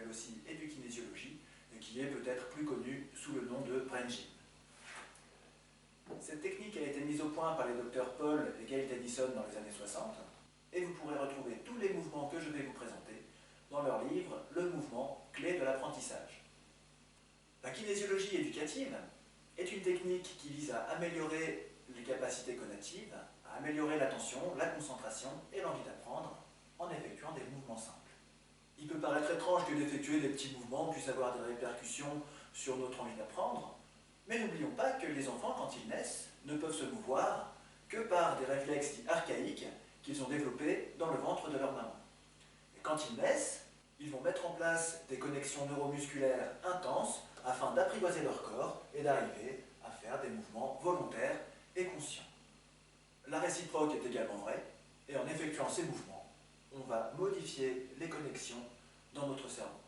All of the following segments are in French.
aussi et du kinésiologie, et qui est peut-être plus connu sous le nom de Brain Gym. Cette technique a été mise au point par les docteurs Paul et Gail Tennyson dans les années 60, et vous pourrez retrouver tous les mouvements que je vais vous présenter dans leur livre « Le mouvement, clé de l'apprentissage ». La kinésiologie éducative est une technique qui vise à améliorer les capacités cognitives, à améliorer l'attention, la concentration et l'envie d'apprendre en effectuant des mouvements simples. Il peut paraître étrange que d'effectuer des petits mouvements puisse avoir des répercussions sur notre envie d'apprendre, mais n'oublions pas que les enfants, quand ils naissent, ne peuvent se mouvoir que par des réflexes dits archaïques qu'ils ont développés dans le ventre de leur maman. Et quand ils naissent, ils vont mettre en place des connexions neuromusculaires intenses afin d'apprivoiser leur corps et d'arriver à faire des mouvements volontaires et conscients. La réciproque est également vraie, et en effectuant ces mouvements, on va modifier les connexions dans notre cerveau.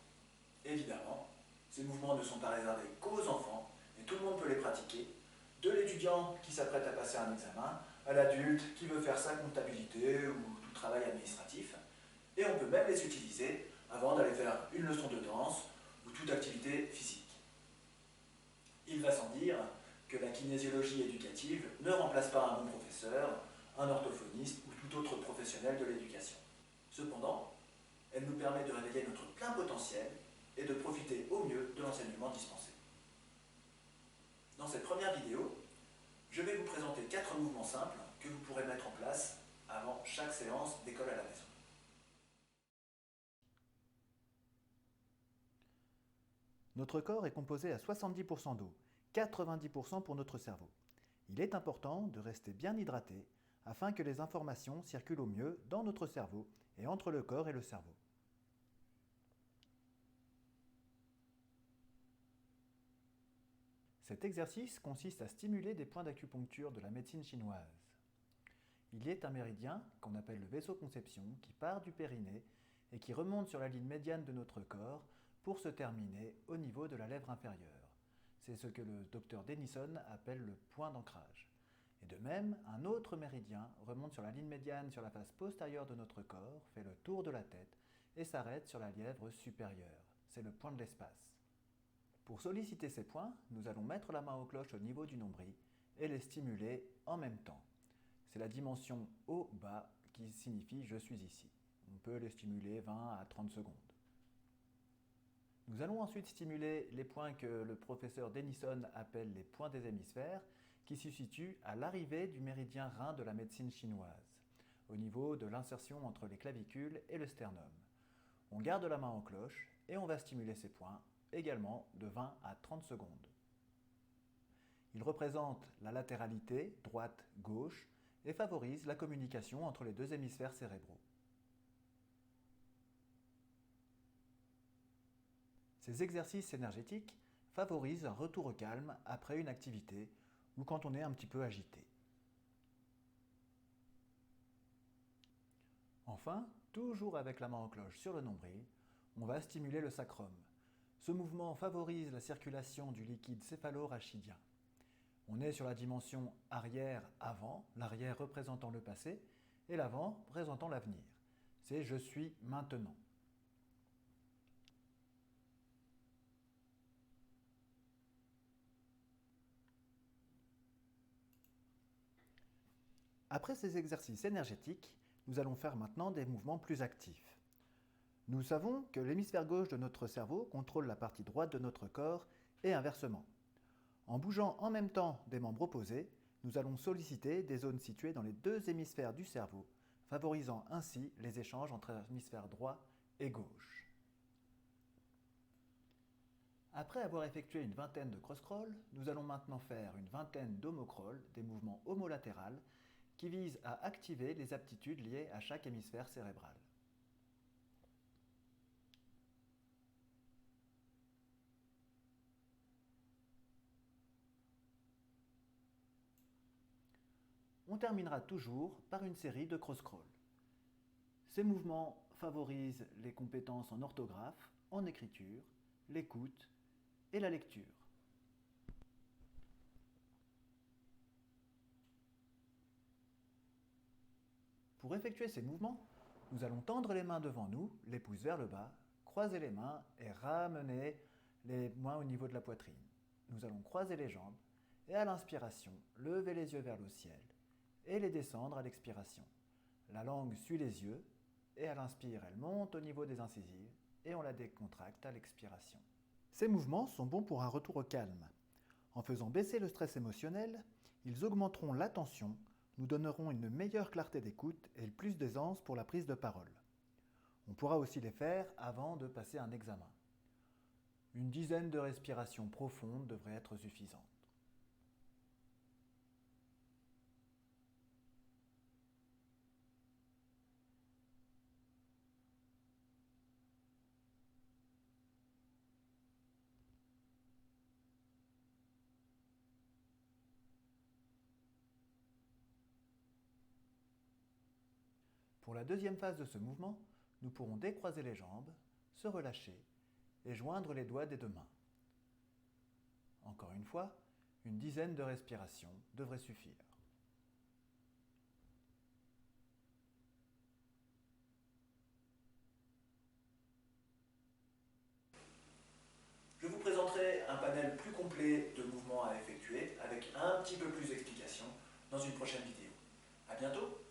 Évidemment, ces mouvements ne sont pas réservés qu'aux enfants, et tout le monde peut les pratiquer, de l'étudiant qui s'apprête à passer un examen, à l'adulte qui veut faire sa comptabilité ou tout travail administratif, et on peut même les utiliser avant d'aller faire une leçon de danse ou toute activité physique. Il va sans dire que la kinésiologie éducative ne remplace pas un bon professeur, un orthophoniste ou tout autre professionnel de l'éducation. Cependant, elle nous permet de réveiller notre plein potentiel et de profiter au mieux de l'enseignement dispensé. Dans cette première vidéo, je vais vous présenter 4 mouvements simples que vous pourrez mettre en place avant chaque séance d'école à la maison. Notre corps est composé à 70% d'eau, 90% pour notre cerveau. Il est important de rester bien hydraté afin que les informations circulent au mieux dans notre cerveau et entre le corps et le cerveau. Cet exercice consiste à stimuler des points d'acupuncture de la médecine chinoise. Il y a un méridien, qu'on appelle le vaisseau-conception, qui part du périnée et qui remonte sur la ligne médiane de notre corps pour se terminer au niveau de la lèvre inférieure. C'est ce que le docteur Denison appelle le point d'ancrage. Et de même, un autre méridien remonte sur la ligne médiane sur la face postérieure de notre corps, fait le tour de la tête et s'arrête sur la lèvre supérieure. C'est le point de l'espace. Pour solliciter ces points, nous allons mettre la main aux cloches au niveau du nombril et les stimuler en même temps. C'est la dimension haut-bas qui signifie « je suis ici ». On peut les stimuler 20 à 30 secondes. Nous allons ensuite stimuler les points que le professeur Denison appelle les points des hémisphères, qui se situent à l'arrivée du méridien rein de la médecine chinoise, au niveau de l'insertion entre les clavicules et le sternum. On garde la main en cloche et on va stimuler ces points, également de 20 à 30 secondes. Ils représentent la latéralité, droite-gauche, et favorisent la communication entre les deux hémisphères cérébraux. Ces exercices énergétiques favorisent un retour au calme après une activité ou quand on est un petit peu agité. Enfin, toujours avec la main en cloche sur le nombril, on va stimuler le sacrum. Ce mouvement favorise la circulation du liquide céphalo-rachidien. On est sur la dimension arrière-avant, l'arrière représentant le passé et l'avant représentant l'avenir. C'est « je suis maintenant ». Après ces exercices énergétiques, nous allons faire maintenant des mouvements plus actifs. Nous savons que l'hémisphère gauche de notre cerveau contrôle la partie droite de notre corps et inversement. En bougeant en même temps des membres opposés, nous allons solliciter des zones situées dans les deux hémisphères du cerveau, favorisant ainsi les échanges entre hémisphères droit et gauche. Après avoir effectué une vingtaine de cross-crawls, nous allons maintenant faire une vingtaine d'homocrawls, des mouvements homolatérales, qui visent à activer les aptitudes liées à chaque hémisphère cérébral. On terminera toujours par une série de cross-crawls. Ces mouvements favorisent les compétences en orthographe, en écriture, l'écoute et la lecture. Pour effectuer ces mouvements, nous allons tendre les mains devant nous, les pouces vers le bas, croiser les mains et ramener les mains au niveau de la poitrine. Nous allons croiser les jambes et à l'inspiration, lever les yeux vers le ciel et les descendre à l'expiration. La langue suit les yeux et à l'inspire, elle monte au niveau des incisives et on la décontracte à l'expiration. Ces mouvements sont bons pour un retour au calme. En faisant baisser le stress émotionnel, ils augmenteront l'attention, nous donneront une meilleure clarté d'écoute et plus d'aisance pour la prise de parole. On pourra aussi les faire avant de passer un examen. Une dizaine de respirations profondes devrait être suffisantes. Pour la deuxième phase de ce mouvement, nous pourrons décroiser les jambes, se relâcher et joindre les doigts des deux mains. Encore une fois, une dizaine de respirations devrait suffire. Je vous présenterai un panel plus complet de mouvements à effectuer avec un petit peu plus d'explications dans une prochaine vidéo. À bientôt!